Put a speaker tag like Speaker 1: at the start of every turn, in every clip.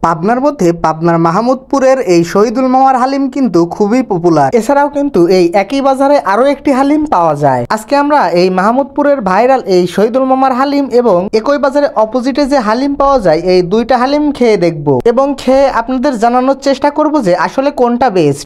Speaker 1: পাবনার মধ্যে পাবনার মাহমুদপুরের এই শহীদুল মামার হালিম কিন্তু খুবই পপুলার। এছাড়াও কিন্তু এই একই বাজারে আরো একটি হালিম পাওয়া যায়। আজকে আমরা এই মাহমুদপুরের ভাইরাল এই শহীদুল মামার হালিম এবং একই বাজারে অপোজিটে যে হালিম পাওয়া যায় এই দুইটা হালিম খেয়ে দেখব এবং খেয়ে আপনাদের জানানোর চেষ্টা করব যে আসলে কোনটা বেস্ট।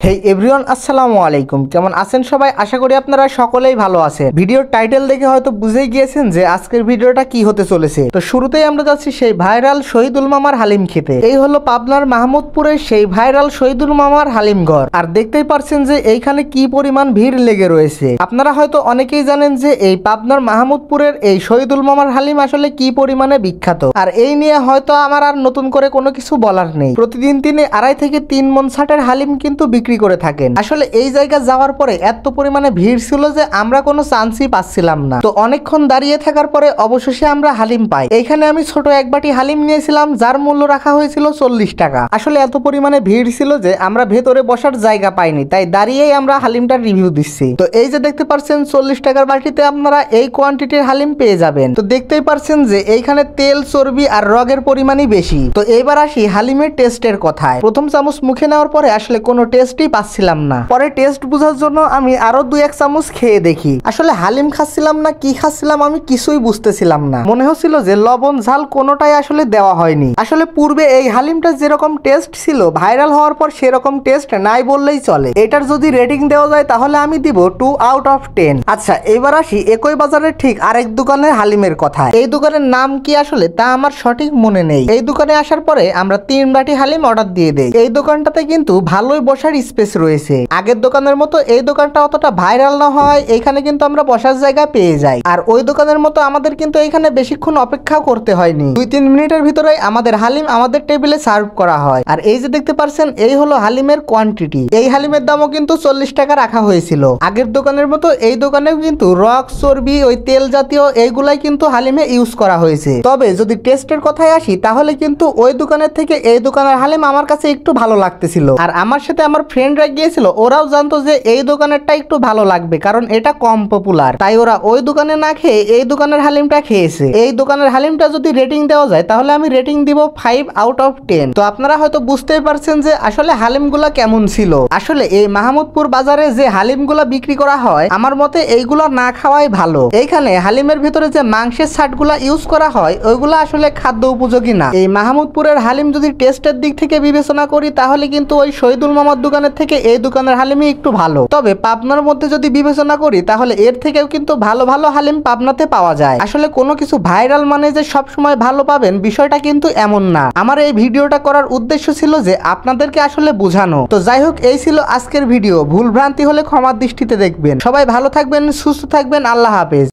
Speaker 1: হেই এভরিওয়ান, আসসালামু আলাইকুম। কেমন আছেন সবাই? আশা করি আপনারা সকলেই ভালো আছেন। ভিডিওর টাইটেল দেখে হয়তো বুঝেই গিয়েছেন যে আজকের ভিডিওটা কি হতে চলেছে। তো শুরুতেই আমরা যাচ্ছি সেই ভাইরাল শহীদুল মামার হালিম খেতে। এই হলো পাবনার মাহমুদপুরের সেই ভাইরাল শহীদুল মামার হালিম ঘর। আর দেখতেই পারছেন যে এইখানে কি পরিমাণ ভিড় লেগে রয়েছে। আপনারা হয়তো অনেকেই জানেন যে এই পাবনার মাহমুদপুরের এই শহীদুল মামার হালিম আসলে কি পরিমাণে বিখ্যাত। আর এই নিয়ে হয়তো আমার আর নতুন করে কোনো কিছু বলার নেই। প্রতিদিন তিনি 2.5 থেকে 3 মণ ষাটের হালিম কিন্তু বিক্রি করে থাকেন। আসলে এই জায়গা যাওয়ার পরে এত পরিমাণে ভিড় ছিল যে আমরা কোনো চান্সই পাচ্ছিলাম না। তো অনেকক্ষণ দাঁড়িয়ে থাকার পরে অবশেষে আমরা হালিম পাই। এইখানে আমি ছোট এক বাটি হালিম নিয়েছিলাম, যার মূল্য রাখা হয়েছিল 40 টাকা। আসলে এত পরিমাণে ভিড় ছিল যে আমরা ভেতরে বসার জায়গা পাইনি, তাই দাঁড়িয়েই আমরা হালিমটার রিভিউ দিচ্ছি। তো এই যে দেখতে পাচ্ছেন 40 টাকার বাটিতে আপনারা এই কোয়ান্টিটির হালিম পেয়ে যাবেন। তো দেখতেই পাচ্ছেন যে এইখানে তেল, চর্বি আর রগের পরিমাণই বেশি। তো এইবার আসি হালিমের টেস্টের কথায়। প্রথম চামচ মুখে নেওয়ার পরে আসলে কোনো টেস্টই পাচ্ছিলাম না। পরে টেস্ট বোঝার জন্য আমি আরো 2-1 চামচ খেয়ে দেখি। আসলে হালিম খাচ্ছিলাম না কি খাচ্ছিলাম আমি কিছুই বুঝতেছিলাম না। মনে হচ্ছিল যে লবণ ঝাল কোনোটাই আসলে দেওয়া হয়নি। আসলে পূর্বে এই হালিমটা যেরকম টেস্ট ছিল ভাইরাল হওয়ার পর সেরকম টেস্ট নাই বললেই চলে। এটার যদি রেটিং দেওয়া যায় তাহলে আমি দিব 2 আউট অফ 10। আচ্ছা, এবার আসি একই বাজারের ঠিক আরেক দোকানের হালিমের কথা। এই দোকানের নাম কি আসলে তা আমার সঠিক মনে নেই। এই দোকানে আসার পরে আমরা 3 বাটি হালিম অর্ডার দিয়ে দেই। এই দোকানটাতে কিন্তু ভালোই বসার স্পেস রয়েছে। আগের দোকানের মতো এই দোকানটা অতটা ভাইরাল না হয় এখানে কিন্তু আমরা বসার জায়গা পেয়ে যাই। আর ওই দোকানের মতো আমাদের কিন্তু এখানে বেশিক্ষণ অপেক্ষা করতে হয়নি। 2-3 মিনিটের ভিতরে আমাদের হালিম আমাদের টেবিলে সার্ভ করা হয়। আর এই যে দেখতে পাচ্ছেন এই হলো হালিমের কোয়ান্টিটি। এই হালিমের দামও কিন্তু 40 টাকা রাখা হয়েছিল। আগের দোকানের মতো এই দোকানেও কিন্তু রক, চর্বি, ওই তেল জাতীয় এইগুলাই কিন্তু হালিমে ইউজ করা হয়েছে। তবে যদি টেস্টের কথায় আসি তাহলে কিন্তু ওই দোকানের থেকে এই দোকানের হালিম আমার কাছে একটু ভালো লাগতেছিল। আর আমার সাথে আমার ফ্রেন্ডরা গিয়েছিল, ওরাও জানতো যে এই দোকানেরটা একটু ভালো লাগবে কারণ এটা কম পপুলার, তাই ওরা ওই দোকানে না খেয়ে এই দোকানের হালিমটা খেয়েছে। এই দোকানের হালিমটা যদি রেটিং দেওয়া যায় তাহলে আমি রেটিং দিব 5 আউট অফ 10। তো আপনারা হয়তো বুঝতেই পারছেন যে আসলে হালিমগুলা কেমন ছিল। আসলে এই মাহমুদপুর বাজারে যে হালিমগুলা বিক্রি করা হয় আমার মতে এইগুলা না খাওয়াই ভালো। এইখানে হালিমের ভিতরে যে মাংসের ছাটগুলা ইউজ করা হয় ওইগুলা আসলে খাদ্য উপযোগী না। এই মাহমুদপুরের হালিম যদি টেস্টের দিক থেকে বিবেচনা করি তাহলে কিন্তু ওই শহীদুল মামার দোকানের থেকে এই দোকানের হালিমই একটু ভালো। তবে পাবনার মধ্যে যদি বিবেচনা করি তাহলে এর থেকেও কিন্তু ভালো ভালো হালিম পাবনাতে পাওয়া যায়। আসলে কোনো কিছু ভাইরাল মানে যে সব সময় ভালো পাবেন বিষয়টা কিন্তু এমন না। আমার এই ভিডিওটা করার উদ্দেশ্য ছিল যে আপনাদেরকে আসলে বোঝানো। তো যাই হোক, এই ছিল আজকের ভিডিও। ভুল ভ্রান্তি হলে ক্ষমার দৃষ্টিতে দেখবেন। সবাই ভালো থাকবেন, সুস্থ থাকবেন। আল্লাহ হাফেজ।